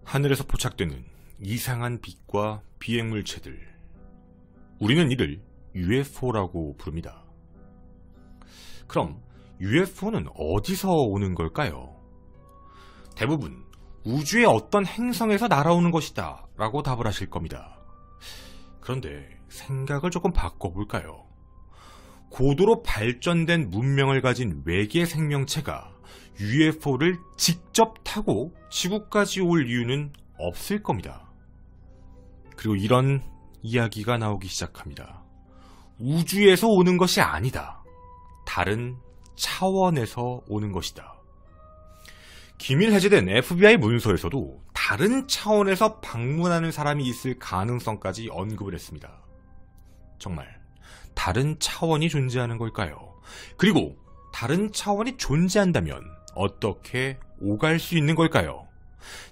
하늘에서 포착되는 이상한 빛과 비행물체들. 우리는 이를 UFO라고 부릅니다. 그럼 UFO는 어디서 오는 걸까요? 대부분 우주의 어떤 행성에서 날아오는 것이다 라고 답을 하실 겁니다. 그런데 생각을 조금 바꿔볼까요? 고도로 발전된 문명을 가진 외계 생명체가 UFO를 직접 타고 지구까지 올 이유는 없을 겁니다. 그리고 이런 이야기가 나오기 시작합니다. 우주에서 오는 것이 아니다. 다른 차원에서 오는 것이다. 기밀 해제된 FBI 문서에서도 다른 차원에서 방문하는 사람이 있을 가능성까지 언급을 했습니다. 정말 다른 차원이 존재하는 걸까요? 그리고 다른 차원이 존재한다면 어떻게 오갈 수 있는 걸까요?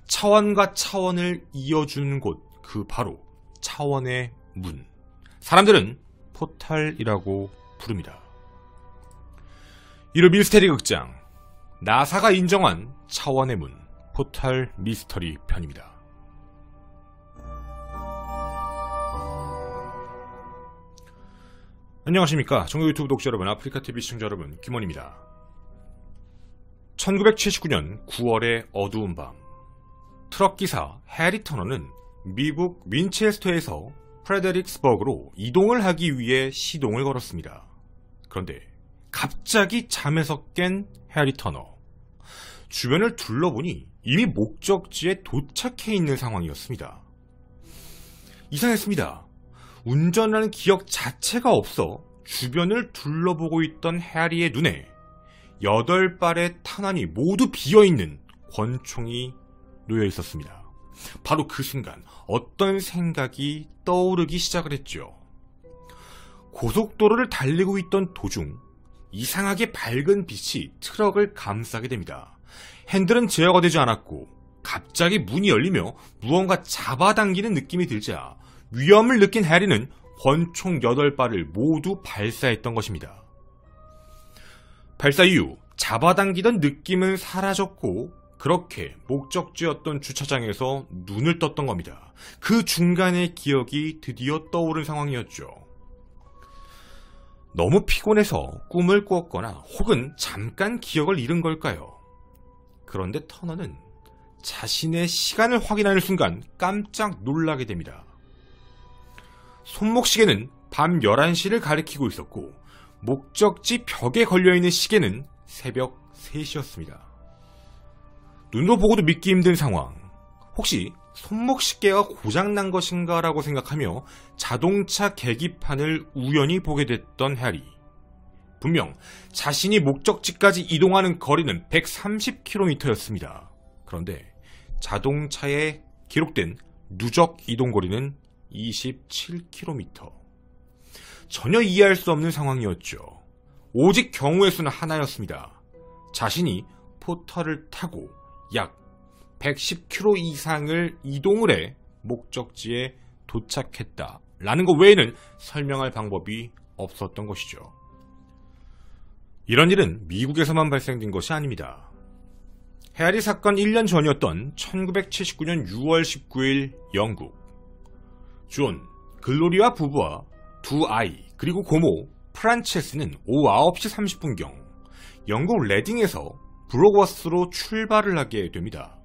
차원과 차원을 이어주는 곳, 그 바로 차원의 문. 사람들은 포탈이라고 부릅니다. 이로 미스테리 극장, 나사가 인정한 차원의 문, 포탈 미스터리 편입니다. 안녕하십니까. 전국 유튜브 독자 여러분, 아프리카TV 시청자 여러분, 김원입니다. 1979년 9월의 어두운 밤, 트럭기사 해리 터너는 미국 윈체스터에서 프레데릭스버그로 이동을 하기 위해 시동을 걸었습니다. 그런데 갑자기 잠에서 깬 해리 터너. 주변을 둘러보니 이미 목적지에 도착해 있는 상황이었습니다. 이상했습니다. 운전하는 기억 자체가 없어 주변을 둘러보고 있던 해리의 눈에 8발의 탄환이 모두 비어있는 권총이 놓여 있었습니다. 바로 그 순간 어떤 생각이 떠오르기 시작을 했죠. 고속도로를 달리고 있던 도중 이상하게 밝은 빛이 트럭을 감싸게 됩니다. 핸들은 제어가 되지 않았고 갑자기 문이 열리며 무언가 잡아당기는 느낌이 들자 위험을 느낀 해리는 권총 8발을 모두 발사했던 것입니다. 발사 이후 잡아당기던 느낌은 사라졌고 그렇게 목적지였던 주차장에서 눈을 떴던 겁니다. 그 중간의 기억이 드디어 떠오른 상황이었죠. 너무 피곤해서 꿈을 꾸었거나 혹은 잠깐 기억을 잃은 걸까요? 그런데 터너는 자신의 시간을 확인하는 순간 깜짝 놀라게 됩니다. 손목시계는 밤 11시를 가리키고 있었고 목적지 벽에 걸려있는 시계는 새벽 3시였습니다. 눈으로 보고도 믿기 힘든 상황. 혹시 손목시계가 고장난 것인가 라고 생각하며 자동차 계기판을 우연히 보게 됐던 해리. 분명 자신이 목적지까지 이동하는 거리는 130km였습니다. 그런데 자동차에 기록된 누적 이동거리는 27km. 전혀 이해할 수 없는 상황이었죠. 오직 경우의 수는 하나였습니다. 자신이 포털을 타고 약 110km 이상을 이동을 해 목적지에 도착했다라는 것 외에는 설명할 방법이 없었던 것이죠. 이런 일은 미국에서만 발생된 것이 아닙니다. 해리 사건 1년 전이었던 1979년 6월 19일 영국. 존, 글로리아 부부와 두 아이 그리고 고모 프란체스는 오후 9시 30분경 영국 레딩에서 브로워스로 출발을 하게 됩니다.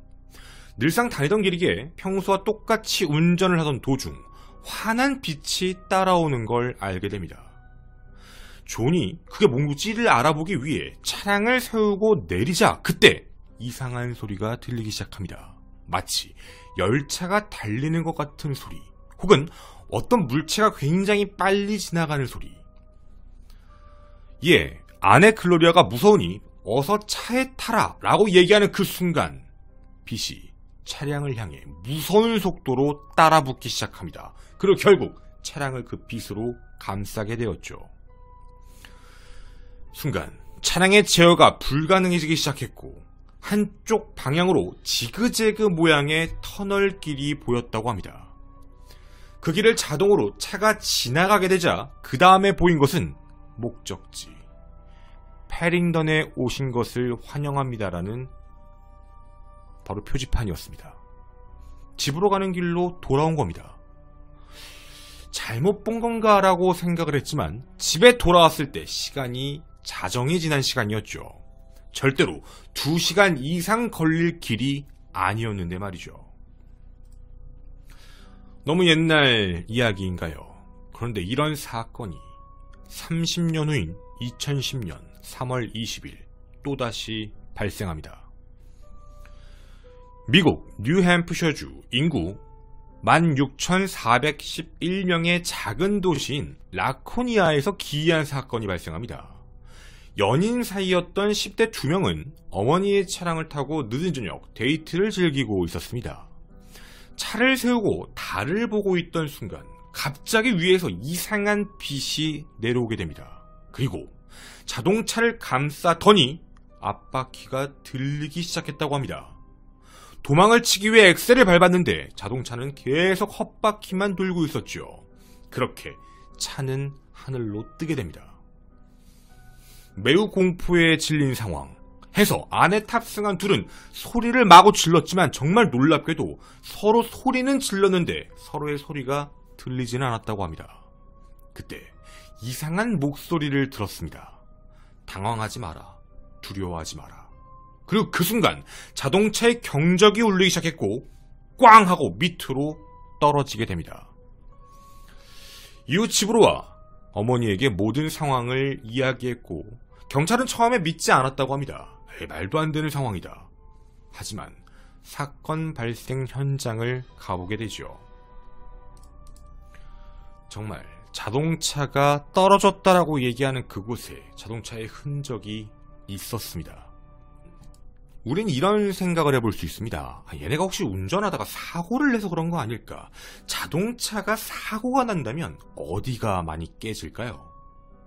늘상 다니던 길이기에 평소와 똑같이 운전을 하던 도중 환한 빛이 따라오는 걸 알게 됩니다. 존이 그게 뭔지를 알아보기 위해 차량을 세우고 내리자 그때 이상한 소리가 들리기 시작합니다. 마치 열차가 달리는 것 같은 소리 혹은 어떤 물체가 굉장히 빨리 지나가는 소리. 예, 아내 글로리아가 무서우니 어서 차에 타라 라고 얘기하는 그 순간 빛이 차량을 향해 무서운 속도로 따라붙기 시작합니다. 그리고 결국 차량을 그 빛으로 감싸게 되었죠. 순간 차량의 제어가 불가능해지기 시작했고 한쪽 방향으로 지그재그 모양의 터널길이 보였다고 합니다. 그 길을 자동으로 차가 지나가게 되자 그 다음에 보인 것은 목적지. 패링던에 오신 것을 환영합니다라는 바로 표지판이었습니다. 집으로 가는 길로 돌아온 겁니다. 잘못 본 건가라고 생각을 했지만 집에 돌아왔을 때 시간이 자정이 지난 시간이었죠. 절대로 2시간 이상 걸릴 길이 아니었는데 말이죠. 너무 옛날 이야기인가요? 그런데 이런 사건이 30년 후인 2010년 3월 20일 또다시 발생합니다. 미국 뉴햄프셔주 인구 16,411명의 작은 도시인 라코니아에서 기이한 사건이 발생합니다. 연인 사이였던 10대 2명은 어머니의 차량을 타고 늦은 저녁 데이트를 즐기고 있었습니다. 차를 세우고 달을 보고 있던 순간 갑자기 위에서 이상한 빛이 내려오게 됩니다. 그리고 자동차를 감싸더니 앞바퀴가 들리기 시작했다고 합니다. 도망을 치기 위해 엑셀을 밟았는데 자동차는 계속 헛바퀴만 돌고 있었죠. 그렇게 차는 하늘로 뜨게 됩니다. 매우 공포에 질린 상황 해서 안에 탑승한 둘은 소리를 마구 질렀지만 정말 놀랍게도 서로 소리는 질렀는데 서로의 소리가 들리지는 않았다고 합니다. 그때 이상한 목소리를 들었습니다. 당황하지 마라. 두려워하지 마라. 그리고 그 순간 자동차의 경적이 울리기 시작했고 꽝 하고 밑으로 떨어지게 됩니다. 이후 집으로 와 어머니에게 모든 상황을 이야기했고 경찰은 처음에 믿지 않았다고 합니다. 말도 안 되는 상황이다. 하지만 사건 발생 현장을 가보게 되죠. 정말 자동차가 떨어졌다라고 얘기하는 그곳에 자동차의 흔적이 있었습니다. 우린 이런 생각을 해볼 수 있습니다. 얘네가 혹시 운전하다가 사고를 내서 그런 거 아닐까? 자동차가 사고가 난다면 어디가 많이 깨질까요?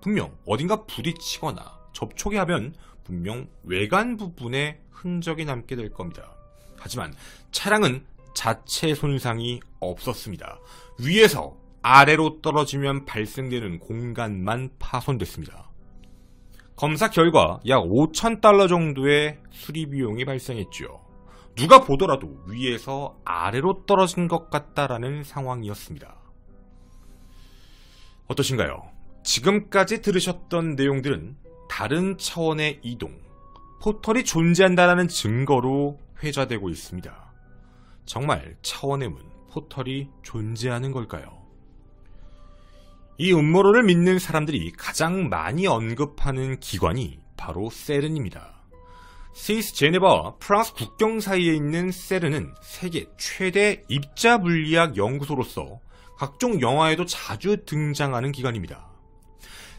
분명 어딘가 부딪히거나 접촉이 하면 분명 외관 부분에 흔적이 남게 될 겁니다. 하지만 차량은 자체 손상이 없었습니다. 위에서 아래로 떨어지면 발생되는 공간만 파손됐습니다. 검사 결과 약 5,000달러 정도의 수리 비용이 발생했죠. 누가 보더라도 위에서 아래로 떨어진 것 같다라는 상황이었습니다. 어떠신가요? 지금까지 들으셨던 내용들은 다른 차원의 이동, 포털이 존재한다는 증거로 회자되고 있습니다. 정말 차원의 문, 포털이 존재하는 걸까요? 이 음모론을 믿는 사람들이 가장 많이 언급하는 기관이 바로 세른입니다. 스위스 제네바와 프랑스 국경 사이에 있는 세른은 세계 최대 입자 물리학 연구소로서 각종 영화에도 자주 등장하는 기관입니다.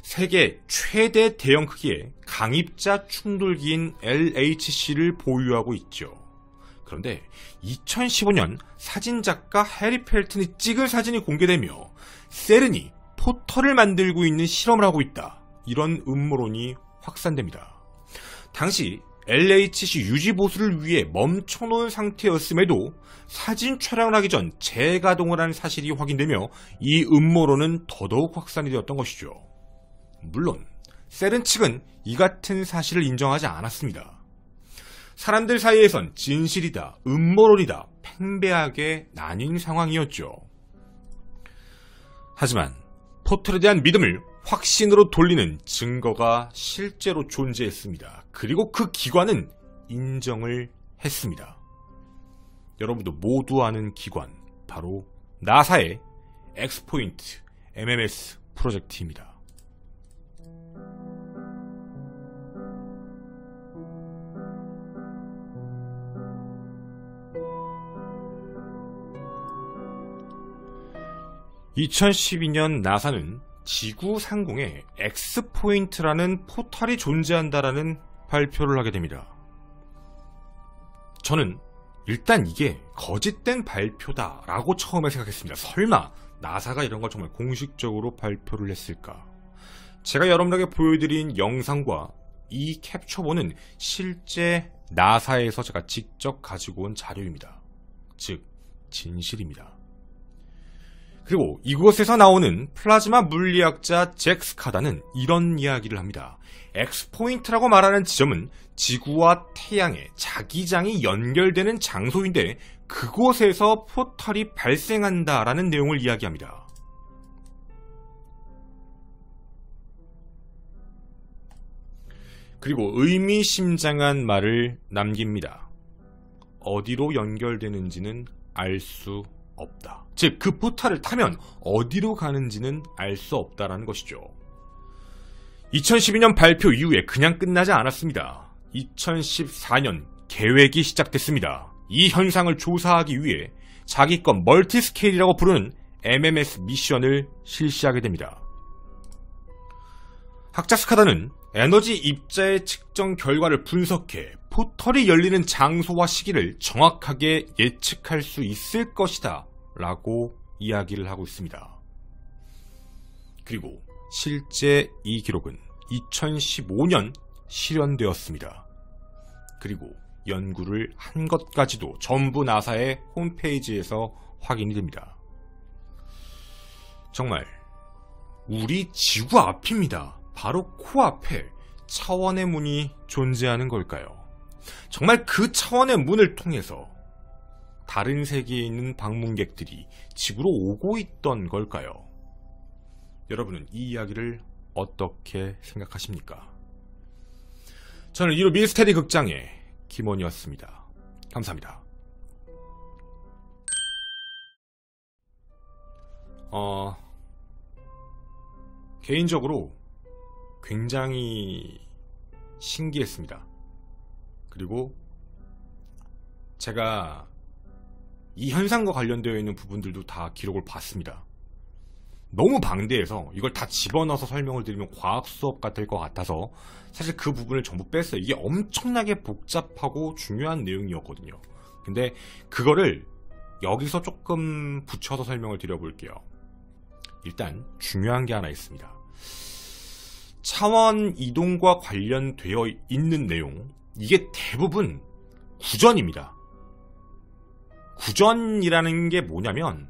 세계 최대 대형 크기의 강입자 충돌기인 LHC를 보유하고 있죠. 그런데 2015년 사진작가 해리 펠튼이 찍은 사진이 공개되며 세른이 포털을 만들고 있는 실험을 하고 있다. 이런 음모론이 확산됩니다. 당시 LHC 유지 보수를 위해 멈춰놓은 상태였음에도 사진 촬영을 하기 전 재가동을 한 사실이 확인되며 이 음모론은 더더욱 확산이 되었던 것이죠. 물론 세른 측은 이 같은 사실을 인정하지 않았습니다. 사람들 사이에선 진실이다, 음모론이다, 팽배하게 나뉜 상황이었죠. 하지만 포털에 대한 믿음을 확신으로 돌리는 증거가 실제로 존재했습니다. 그리고 그 기관은 인정을 했습니다. 여러분도 모두 아는 기관, 바로 나사의 엑스포인트 MMS 프로젝트입니다. (2012년) 나사는 지구 상공에 엑스포인트라는 포털이 존재한다라는 발표를 하게 됩니다. 저는 일단 이게 거짓된 발표다라고 처음에 생각했습니다. 설마 나사가 이런 걸 정말 공식적으로 발표를 했을까? 제가 여러분에게 보여드린 영상과 이 캡처본은 실제 나사에서 제가 직접 가지고 온 자료입니다. 즉 진실입니다. 그리고 이곳에서 나오는 플라즈마 물리학자 잭 스카다는 이런 이야기를 합니다. X포인트라고 말하는 지점은 지구와 태양의 자기장이 연결되는 장소인데 그곳에서 포털이 발생한다라는 내용을 이야기합니다. 그리고 의미심장한 말을 남깁니다. 어디로 연결되는지는 알 수 없다. 즉, 그 포탈을 타면 어디로 가는지는 알 수 없다라는 것이죠. 2012년 발표 이후에 그냥 끝나지 않았습니다. 2014년 계획이 시작됐습니다. 이 현상을 조사하기 위해 자기건 멀티스케일이라고 부르는 MMS 미션을 실시하게 됩니다. 학자 스카다는 에너지 입자의 측정 결과를 분석해 포털이 열리는 장소와 시기를 정확하게 예측할 수 있을 것이다 라고 이야기를 하고 있습니다. 그리고 실제 이 기록은 2015년 실현되었습니다. 그리고 연구를 한 것까지도 전부 나사의 홈페이지에서 확인이 됩니다. 정말 우리 지구 앞입니다. 바로 코앞에 차원의 문이 존재하는 걸까요? 정말 그 차원의 문을 통해서 다른 세계에 있는 방문객들이 지구로 오고 있던 걸까요? 여러분은 이 이야기를 어떻게 생각하십니까? 저는 이로 미스테리 극장의 김원이었습니다. 감사합니다. 개인적으로 굉장히 신기했습니다. 그리고 제가 이 현상과 관련되어 있는 부분들도 다 기록을 봤습니다. 너무 방대해서 이걸 다 집어넣어서 설명을 드리면 과학 수업가 될 것 같아서 사실 그 부분을 전부 뺐어요. 이게 엄청나게 복잡하고 중요한 내용이었거든요. 근데 그거를 여기서 조금 붙여서 설명을 드려볼게요. 일단 중요한 게 하나 있습니다. 차원 이동과 관련되어 있는 내용, 이게 대부분 구전입니다. 구전이라는 게 뭐냐면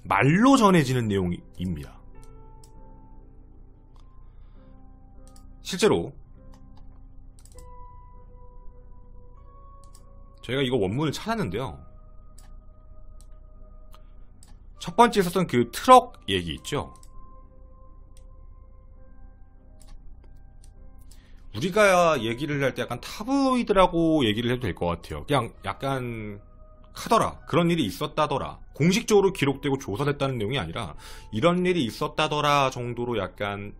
말로 전해지는 내용입니다. 실제로 저희가 이거 원문을 찾았는데요. 첫 번째 있었던 그 트럭 얘기 있죠. 우리가 얘기를 할 때 약간 타브로이드라고 얘기를 해도 될 것 같아요. 그냥 약간 하더라, 그런 일이 있었다더라, 공식적으로 기록되고 조사됐다는 내용이 아니라 이런 일이 있었다더라 정도로 약간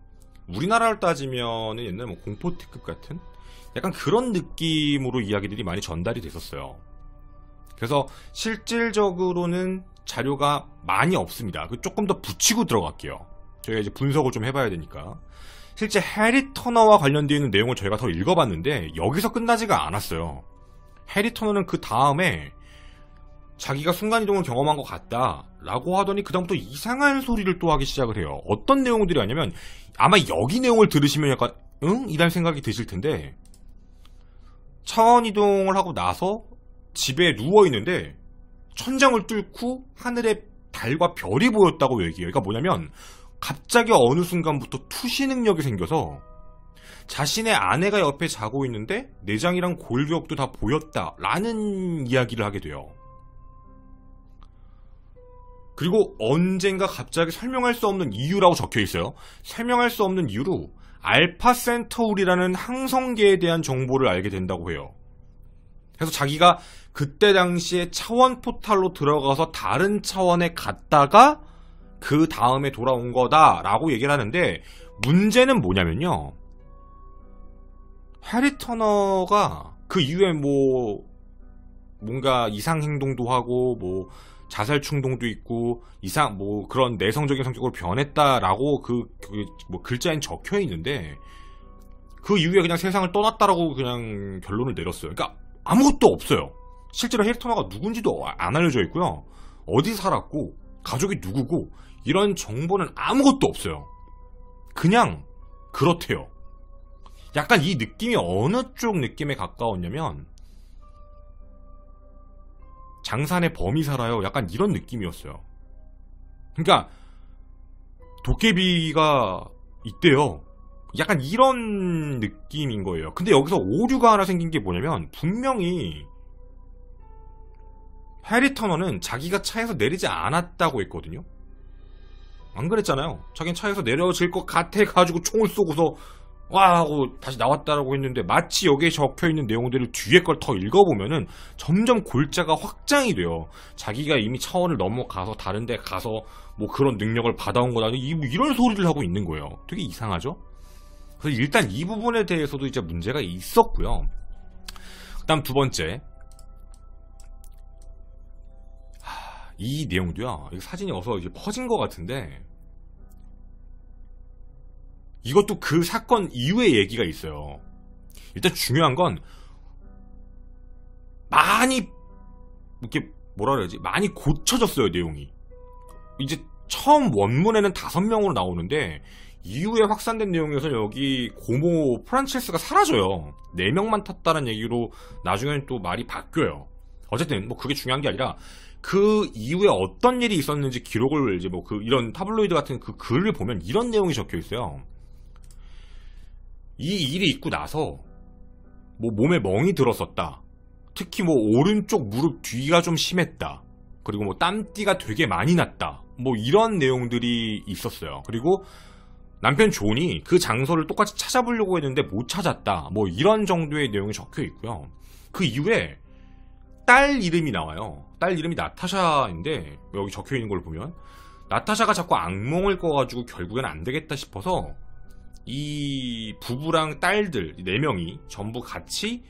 우리나라를 따지면 옛날 뭐 공포특급 같은 약간 그런 느낌으로 이야기들이 많이 전달이 됐었어요. 그래서 실질적으로는 자료가 많이 없습니다. 조금 더 붙이고 들어갈게요. 저희가 이제 분석을 좀 해봐야 되니까. 실제 해리 터너와 관련되어 있는 내용을 저희가 더 읽어봤는데 여기서 끝나지가 않았어요. 해리 터너는 그 다음에 자기가 순간이동을 경험한 것 같다 라고 하더니 그 다음부터 이상한 소리를 또 하기 시작을 해요. 어떤 내용들이 아니면 아마 여기 내용을 들으시면 약간 응? 이란 생각이 드실 텐데, 차원이동을 하고 나서 집에 누워있는데 천장을 뚫고 하늘에 달과 별이 보였다고 얘기해요. 그러니까 뭐냐면 갑자기 어느 순간부터 투시 능력이 생겨서 자신의 아내가 옆에 자고 있는데 내장이랑 골격도 다 보였다라는 이야기를 하게 돼요. 그리고 언젠가 갑자기 설명할 수 없는 이유라고 적혀 있어요. 설명할 수 없는 이유로 알파 센터울이라는 항성계에 대한 정보를 알게 된다고 해요. 그래서 자기가 그때 당시에 차원 포탈로 들어가서 다른 차원에 갔다가 그 다음에 돌아온 거다라고 얘기를 하는데, 문제는 뭐냐면요, 해리 터너가 그 이후에 뭔가 이상 행동도 하고 자살 충동도 있고 그런 내성적인 성격으로 변했다라고 글자엔 적혀 있는데, 그 이후에 그냥 세상을 떠났다라고 그냥 결론을 내렸어요. 그러니까 아무것도 없어요. 실제로 해리 터너가 누군지도 안 알려져 있고요. 어디 살았고 가족이 누구고 이런 정보는 아무것도 없어요. 그냥 그렇대요. 약간 이 느낌이 어느 쪽 느낌에 가까웠냐면 장산의 범이 살아요, 약간 이런 느낌이었어요. 그러니까 도깨비가 있대요. 약간 이런 느낌인 거예요. 근데 여기서 오류가 하나 생긴 게 뭐냐면 분명히 해리 터너는 자기가 차에서 내리지 않았다고 했거든요. 안 그랬잖아요. 자기는 차에서 내려질 것 같아 가지고 총을 쏘고서 와 하고 다시 나왔다라고 했는데, 마치 여기에 적혀있는 내용들을 뒤에 걸 더 읽어보면은 점점 골자가 확장이 돼요. 자기가 이미 차원을 넘어가서 다른 데 가서 뭐 그런 능력을 받아온 거다, 이런 소리를 하고 있는 거예요. 되게 이상하죠? 그래서 일단 이 부분에 대해서도 이제 문제가 있었고요. 그 다음 두 번째, 이 내용도요, 사진이 어서 이제 퍼진 것 같은데, 이것도 그 사건 이후의 얘기가 있어요. 일단 중요한 건 많이 이렇게 뭐라 그래야지, 많이 고쳐졌어요. 내용이 이제 처음 원문에는 5명으로 나오는데 이후에 확산된 내용에서 여기 고모 프란체스가 사라져요. 4명만 탔다는 얘기로 나중에는 또 말이 바뀌어요. 어쨌든 뭐 그게 중요한 게 아니라 그 이후에 어떤 일이 있었는지 기록을 이제 뭐 그 이런 타블로이드 같은 그 글을 보면 이런 내용이 적혀 있어요. 이 일이 있고 나서 뭐 몸에 멍이 들었었다. 특히 뭐 오른쪽 무릎 뒤가 좀 심했다. 그리고 뭐 땀띠가 되게 많이 났다. 뭐 이런 내용들이 있었어요. 그리고 남편 존이 그 장소를 똑같이 찾아보려고 했는데 못 찾았다. 뭐 이런 정도의 내용이 적혀 있고요. 그 이후에 딸 이름이 나와요. 딸 이름이 나타샤인데 여기 적혀 있는 걸 보면 나타샤가 자꾸 악몽을 꿔가지고 결국엔 안 되겠다 싶어서 이 부부랑 딸들 4명이 전부 같이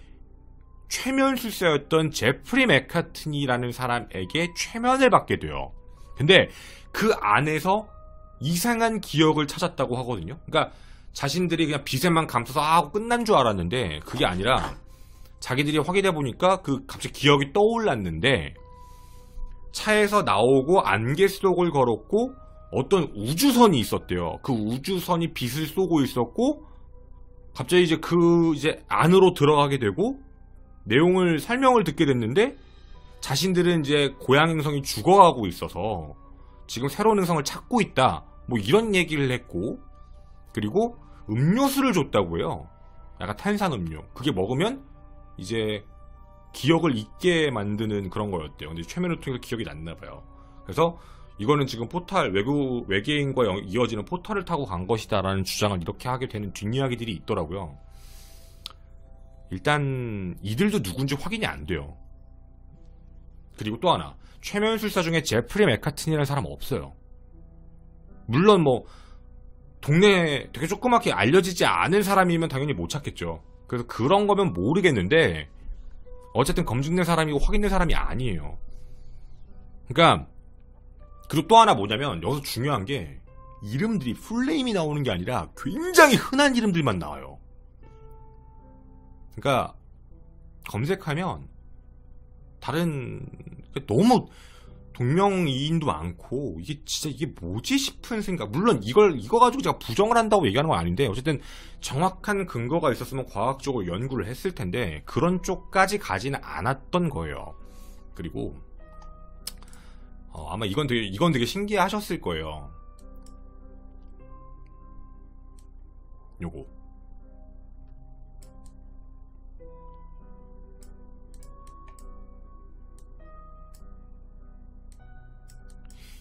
최면술사였던 제프리 맥카트니라는 사람에게 최면을 받게 돼요. 근데 그 안에서 이상한 기억을 찾았다고 하거든요. 그러니까 자신들이 그냥 빗에만 감싸서 하고 끝난 줄 알았는데 그게 아니라 자기들이 확인해 보니까 그 갑자기 기억이 떠올랐는데 차에서 나오고 안개 속을 걸었고 어떤 우주선이 있었대요. 그 우주선이 빛을 쏘고 있었고 갑자기 이제 안으로 들어가게 되고 내용을 설명을 듣게 됐는데 자신들은 이제 고향 행성이 죽어가고 있어서 지금 새로운 행성을 찾고 있다. 뭐 이런 얘기를 했고 그리고 음료수를 줬다고 해요. 약간 탄산음료. 그게 먹으면 이제 기억을 잊게 만드는 그런 거였대요. 근데 최면을 통해서 기억이 났나 봐요. 그래서 이거는 지금 포탈 외계인과 이어지는 포탈을 타고 간 것이다라는 주장을 이렇게 하게 되는 뒷이야기들이 있더라고요. 일단 이들도 누군지 확인이 안 돼요. 그리고 또 하나, 최면술사 중에 제프리 맥카튼이라는 사람 없어요. 물론 뭐 동네에 되게 조그맣게 알려지지 않은 사람이면 당연히 못 찾겠죠. 그래서 그런 거면 모르겠는데 어쨌든 검증된 사람이고 확인된 사람이 아니에요. 그러니까 그리고 또 하나 뭐냐면 여기서 중요한 게 이름들이 풀네임이 나오는 게 아니라 굉장히 흔한 이름들만 나와요. 그러니까 검색하면 다른 너무 동명이인도 많고 이게 진짜 이게 뭐지 싶은 생각. 물론 이거 가지고 제가 부정을 한다고 얘기하는 건 아닌데 어쨌든 정확한 근거가 있었으면 과학적으로 연구를 했을 텐데 그런 쪽까지 가지는 않았던 거예요. 그리고 아마 이건 되게 신기하셨을 거예요. 요거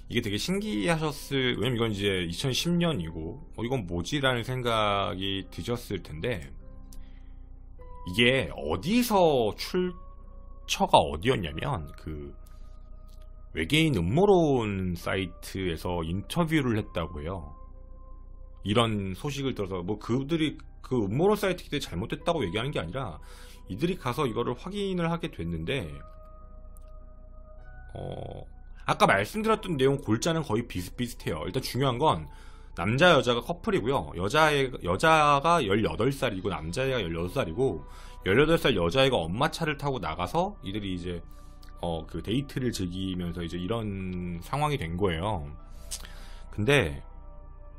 이게 되게 왜냐면 이건 이제 2010년이고 이건 뭐지라는 생각이 드셨을 텐데 이게 어디서 출처가 어디였냐면 그 외계인 음모론 사이트에서 인터뷰를 했다고 해요. 이런 소식을 들어서 뭐 그들이 그 음모론 사이트기 때문에 잘못됐다고 얘기하는 게 아니라 이들이 가서 이거를 확인을 하게 됐는데 아까 말씀드렸던 내용 골자는 거의 비슷비슷해요. 일단 중요한 건 남자 여자가 커플이고요. 여자가 18살이고 남자애가 16살이고 18살 여자애가 엄마 차를 타고 나가서 이들이 이제 그 데이트를 즐기면서 이제 이런 상황이 된 거예요. 근데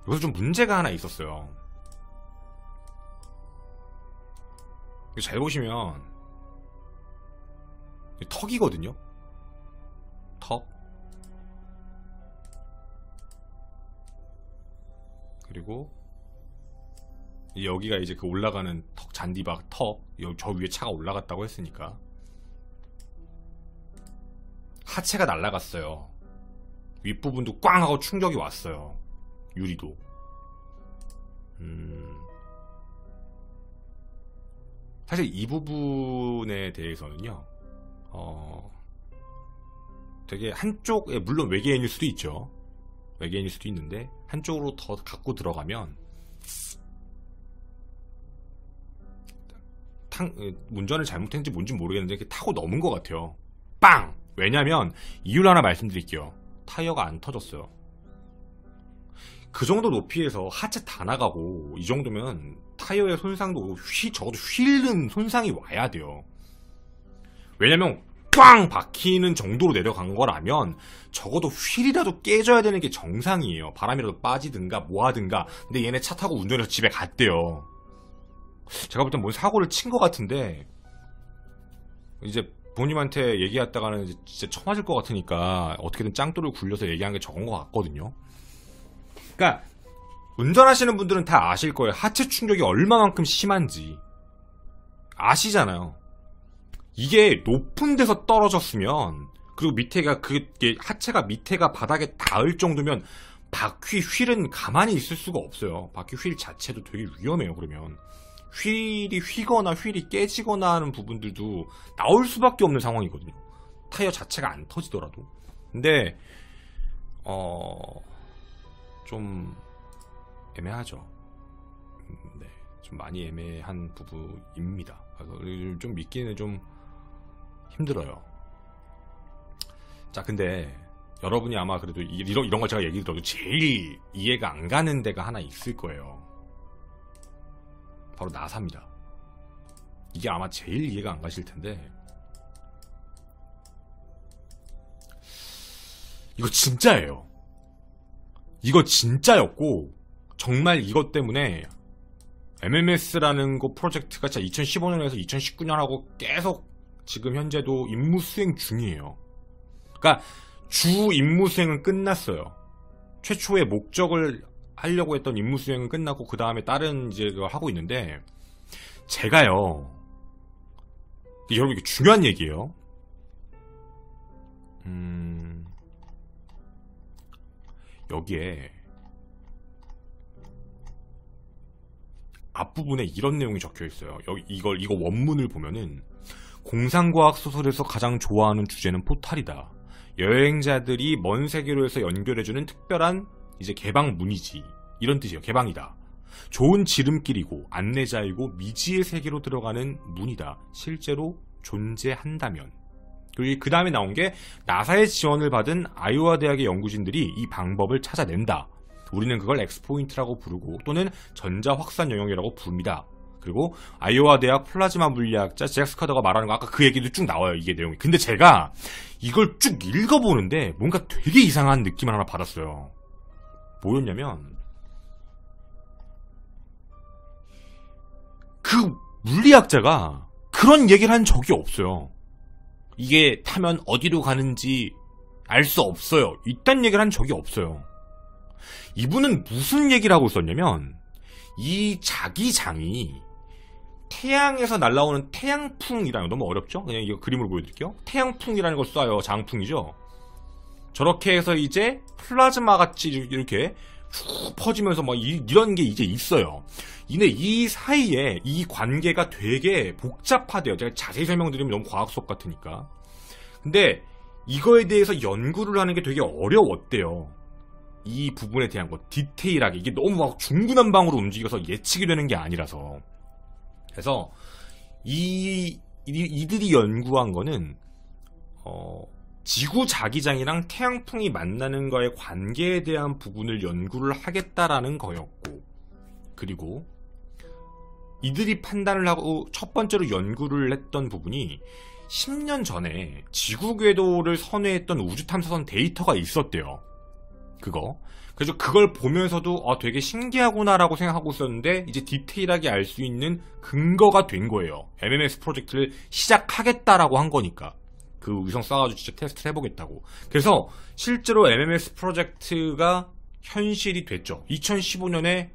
여기서 좀 문제가 하나 있었어요. 잘 보시면 턱이거든요. 턱. 그리고 여기가 이제 그 올라가는 턱, 잔디박 턱, 저 위에 차가 올라갔다고 했으니까 하체가 날아갔어요. 윗부분도 꽝 하고 충격이 왔어요. 유리도. 사실 이 부분에 대해서는요, 되게 한쪽에, 물론 외계인일 수도 있죠. 외계인일 수도 있는데, 한쪽으로 더 갖고 들어가면, 운전을 잘못했는지 뭔지 모르겠는데, 이렇게 타고 넘은 것 같아요. 빵! 왜냐면, 이유를 하나 말씀드릴게요. 타이어가 안 터졌어요. 그 정도 높이에서 하체 다 나가고, 이 정도면 타이어의 손상도 적어도 휘는 손상이 와야 돼요. 왜냐면 꽝 박히는 정도로 내려간 거라면 적어도 휠이라도 깨져야 되는 게 정상이에요. 바람이라도 빠지든가 뭐하든가. 근데 얘네 차 타고 운전해서 집에 갔대요. 제가 볼 땐 뭔 사고를 친 것 같은데, 이제 부모님한테 얘기했다가는 진짜 쳐맞을 것 같으니까 어떻게든 짱돌을 굴려서 얘기한 게 적은 것 같거든요. 그러니까 운전하시는 분들은 다 아실 거예요. 하체 충격이 얼마만큼 심한지 아시잖아요. 이게 높은 데서 떨어졌으면, 그리고 밑에가 그게 하체가 밑에가 바닥에 닿을 정도면 바퀴 휠은 가만히 있을 수가 없어요. 바퀴 휠 자체도 되게 위험해요. 그러면 휠이 휘거나 휠이 깨지거나 하는 부분들도 나올 수밖에 없는 상황이거든요. 타이어 자체가 안 터지더라도. 근데 좀 애매하죠. 네, 좀 많이 애매한 부분입니다. 그래서 좀 믿기는 좀 힘들어요. 자, 근데 여러분이 아마 그래도 이런 걸 제가 얘기 들어도 제일 이해가 안 가는 데가 하나 있을 거예요. 바로 나사입니다. 이게 아마 제일 이해가 안 가실 텐데, 이거 진짜예요. 이거 진짜였고, 정말 이것 때문에 MMS라는 거 프로젝트가 진짜 2015년에서 2019년하고 계속 지금 현재도 임무 수행 중이에요. 그러니까 주 임무 수행은 끝났어요. 최초의 목적을 하려고 했던 임무 수행은 끝났고, 그 다음에 다른 이제 그거 하고 있는데, 제가요, 여러분 이게 중요한 얘기예요. 여기에 앞부분에 이런 내용이 적혀 있어요. 이거 원문을 보면은, 공상과학 소설에서 가장 좋아하는 주제는 포탈이다. 여행자들이 먼 세계로에서 연결해주는 특별한 이제 개방문이지. 이런 뜻이에요. 개방이다. 좋은 지름길이고 안내자이고 미지의 세계로 들어가는 문이다. 실제로 존재한다면. 그리고 그 다음에 나온 게, 나사의 지원을 받은 아이오와 대학의 연구진들이 이 방법을 찾아낸다. 우리는 그걸 엑스포인트라고 부르고 또는 전자 확산 영역이라고 부릅니다. 그리고 아이오와 대학 플라즈마 물리학자 잭 스카더가 말하는 거, 아까 그 얘기도 쭉 나와요. 이게 내용이. 근데 제가 이걸 쭉 읽어보는데 뭔가 되게 이상한 느낌을 하나 받았어요. 뭐였냐면, 그 물리학자가 그런 얘기를 한 적이 없어요. 이게 타면 어디로 가는지 알 수 없어요. 이딴 얘기를 한 적이 없어요. 이분은 무슨 얘기를 하고 있었냐면, 이 자기장이 태양에서 날아오는 태양풍이라는 거, 너무 어렵죠? 그냥 이거 그림으로 보여드릴게요. 태양풍이라는 걸 쏴요. 장풍이죠. 저렇게 해서 이제 플라즈마 같이 이렇게 쭉 퍼지면서 막 이런 게 이제 있어요. 근데 이 사이에 이 관계가 되게 복잡하대요. 제가 자세히 설명드리면 너무 과학 수업 같으니까. 근데 이거에 대해서 연구를 하는 게 되게 어려웠대요. 이 부분에 대한 거 디테일하게, 이게 너무 막 중구난방으로 움직여서 예측이 되는 게 아니라서. 그래서 이들이 연구한 거는 지구 자기장이랑 태양풍이 만나는 거의 관계에 대한 부분을 연구를 하겠다라는 거였고, 그리고 이들이 판단을 하고 첫 번째로 연구를 했던 부분이 10년 전에 지구 궤도를 선회했던 우주 탐사선 데이터가 있었대요. 그래서 그걸 보면서도 되게 신기하구나라고 생각하고 있었는데, 이제 디테일하게 알 수 있는 근거가 된 거예요. MMS 프로젝트를 시작하겠다라고 한 거니까. 그 위성 쏴가지고 진짜 테스트를 해보겠다고. 그래서 실제로 MMS 프로젝트가 현실이 됐죠. 2015년에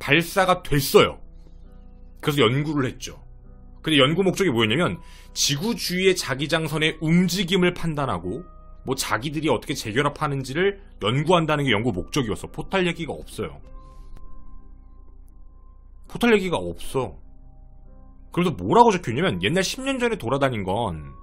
발사가 됐어요. 그래서 연구를 했죠. 근데 연구 목적이 뭐였냐면 지구 주위의 자기장선의 움직임을 판단하고 뭐 자기들이 어떻게 재결합하는지를 연구한다는 게 연구 목적이었어. 포탈 얘기가 없어요. 포탈 얘기가 없어. 그래서 뭐라고 적혀있냐면 옛날 10년 전에 돌아다닌 건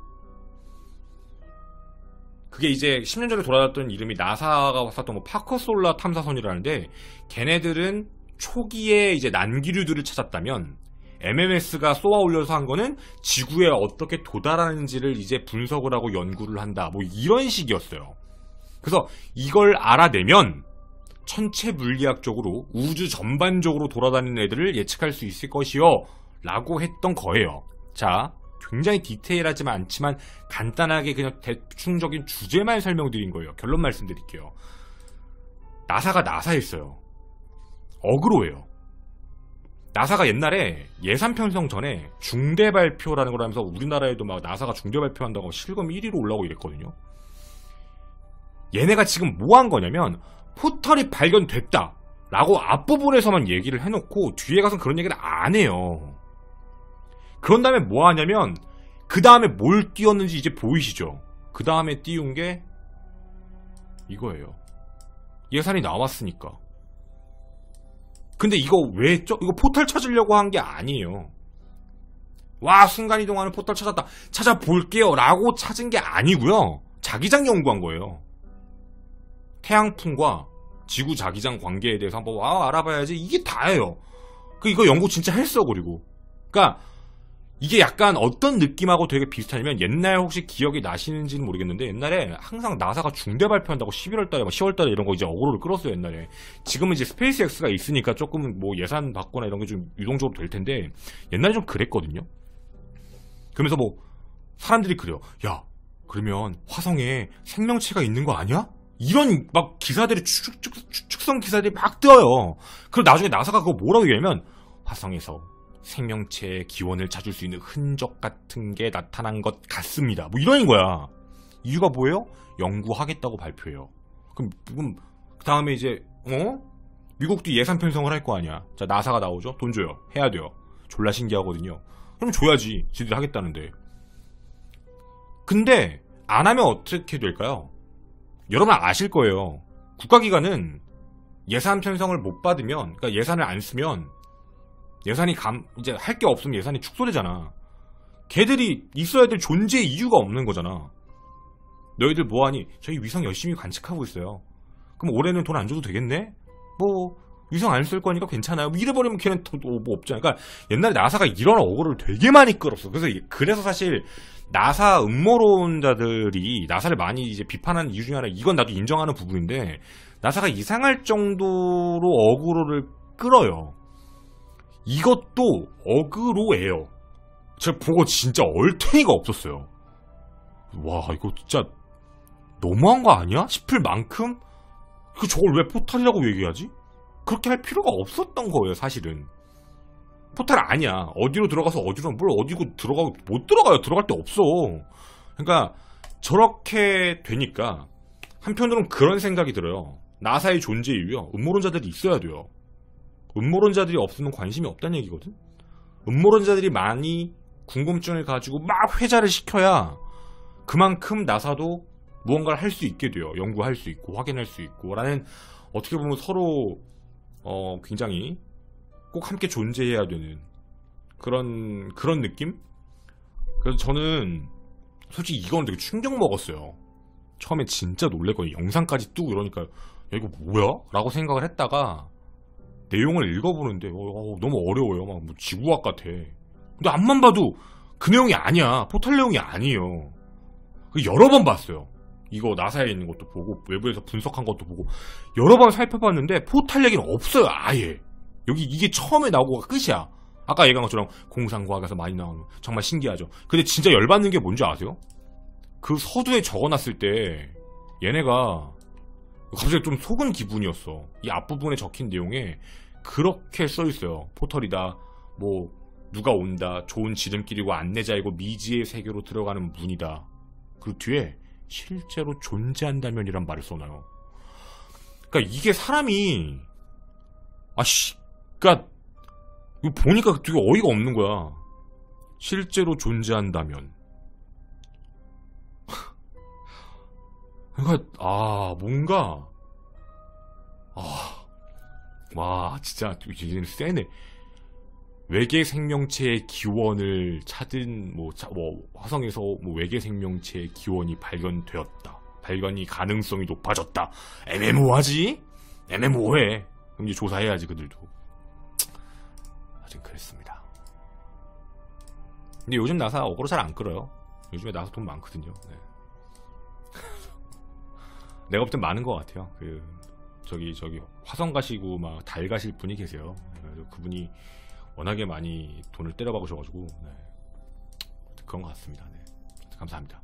그게 이제 10년 전에 돌아다녔던 이름이 나사가 쐈던 뭐 파커솔라 탐사선이라는데 걔네들은 초기에 이제 난기류들을 찾았다면 MMS가 쏘아 올려서 한 거는 지구에 어떻게 도달하는지를 이제 분석을 하고 연구를 한다. 뭐 이런 식이었어요. 그래서 이걸 알아내면 천체 물리학적으로 우주 전반적으로 돌아다니는 애들을 예측할 수 있을 것이요 라고 했던 거예요. 자, 굉장히 디테일하지만 않지만 간단하게 그냥 대충적인 주제만 설명드린 거예요. 결론 말씀드릴게요. 나사가 나사였어요. 어그로예요. 나사가 옛날에 예산 편성 전에 중대 발표라는 걸 하면서 우리나라에도 막 나사가 중대 발표한다고 실검 1위로 올라오고 이랬거든요. 얘네가 지금 뭐 한 거냐면 포털이 발견됐다 라고 앞부분에서만 얘기를 해놓고 뒤에 가서 그런 얘기를 안 해요. 그런 다음에 뭐 하냐면 그 다음에 뭘 띄웠는지 이제 보이시죠? 그 다음에 띄운 게 이거예요. 예산이 나왔으니까. 근데 이거 왜 했죠? 이거 포털 찾으려고 한 게 아니에요. 와, 순간이동하는 포털 찾았다. 찾아볼게요 라고 찾은 게 아니고요. 자기장 연구한 거예요. 태양풍과 지구 자기장 관계에 대해서 한번 알아봐야지. 이게 다예요. 이거 연구 진짜 했어. 그리고 그러니까 이게 약간 어떤 느낌하고 되게 비슷하냐면 옛날 혹시 기억이 나시는지는 모르겠는데 옛날에 항상 나사가 중대 발표한다고 11월달에 10월달에 이런 거 이제 어그로를 끌었어요. 옛날에. 지금은 이제 스페이스X가 있으니까 조금 뭐 예산 받거나 이런 게 좀 유동적으로 될 텐데 옛날에 좀 그랬거든요. 그러면서 뭐 사람들이 그래요. 야, 그러면 화성에 생명체가 있는 거 아니야? 이런 막 기사들이 축성 기사들이 막 떠요. 그리고 나중에 나사가 그거 뭐라고 얘기하면 화성에서 생명체의 기원을 찾을 수 있는 흔적 같은 게 나타난 것 같습니다. 뭐 이런 거야. 이유가 뭐예요? 연구하겠다고 발표해요. 그럼 그 다음에 이제 미국도 예산 편성을 할 거 아니야. 자, 나사가 나오죠. 돈 줘요. 해야 돼요. 졸라 신기하거든요. 그럼 줘야지. 지들이 하겠다는데. 근데 안 하면 어떻게 될까요? 여러분 아실 거예요. 국가기관은 예산 편성을 못 받으면, 그러니까 예산을 안 쓰면 예산이 이제 할 게 없으면 예산이 축소되잖아. 걔들이 있어야 될 존재의 이유가 없는 거잖아. 너희들 뭐하니? 저희 위성 열심히 관측하고 있어요. 그럼 올해는 돈 안 줘도 되겠네? 뭐 위성 안 쓸 거니까 괜찮아요. 뭐 이래버리면 걔는 뭐 없잖아. 그러니까 옛날에 나사가 이런 어그로를 되게 많이 끌었어. 그래서 사실 나사 음모론자들이 나사를 많이 이제 비판하는 이유 중에 하나, 이건 나도 인정하는 부분인데 나사가 이상할 정도로 어그로를 끌어요. 이것도 어그로예요. 제가 보고 진짜 얼탱이가 없었어요. 와, 이거 진짜 너무한 거 아니야? 싶을 만큼 저걸 왜 포탈이라고 얘기하지? 그렇게 할 필요가 없었던 거예요. 사실은 포탈 아니야. 어디로 들어가서 어디로 어디고 들어가고 못 들어가요. 들어갈 데 없어. 그러니까 저렇게 되니까 한편으로는 그런 생각이 들어요. 나사의 존재 이유요. 음모론자들이 있어야 돼요. 음모론자들이 없으면 관심이 없다는 얘기거든. 음모론자들이 많이 궁금증을 가지고 막 회자를 시켜야 그만큼 나사도 무언가를 할 수 있게 돼요. 연구할 수 있고 확인할 수 있고 라는, 어떻게 보면 서로 굉장히 꼭 함께 존재해야 되는 그런 느낌? 그래서 저는 솔직히 이건 되게 충격 먹었어요. 처음에 진짜 놀랬거든요. 영상까지 뜨고 이러니까 야, 이거 뭐야? 라고 생각을 했다가 내용을 읽어보는데 너무 어려워요. 막 뭐 지구학 같아. 근데 앞만 봐도 그 내용이 아니야. 포탈 내용이 아니에요. 여러 번 봤어요. 이거 나사에 있는 것도 보고 외부에서 분석한 것도 보고 여러 번 살펴봤는데 포탈 얘기는 없어요. 아예. 여기 이게 처음에 나오고가 끝이야. 아까 얘기한 것처럼 공상과학에서 많이 나오는, 정말 신기하죠. 근데 진짜 열받는 게 뭔지 아세요? 그 서두에 적어놨을 때 얘네가 갑자기 좀 속은 기분이었어. 이 앞부분에 적힌 내용에 그렇게 써있어요. 포털이다, 뭐 누가 온다, 좋은 지름길이고 안내자이고 미지의 세계로 들어가는 문이다. 그 뒤에 실제로 존재한다면이란 말을 써놔요. 그러니까 이게 사람이 그니까 이거 보니까 되게 어이가 없는 거야. 실제로 존재한다면. 그러니까 뭔가 와 진짜 이제는 세네. 외계 생명체의 기원을 찾은 화성에서 외계 생명체의 기원이 발견되었다. 발견이 가능성이 높아졌다. 애매모호하지? 애매모호해. 그럼 이제 조사해야지 그들도. 하여튼 그랬습니다. 근데 요즘 나사 어그로 잘 안 끌어요. 요즘에 나사 돈 많거든요. 네. 내가 볼 땐 많은 것 같아요. 저기 화성 가시고 막 달 가실 분이 계세요. 그래서 그분이 워낙에 많이 돈을 때려 박으셔가지고 네. 그런 것 같습니다. 네. 감사합니다.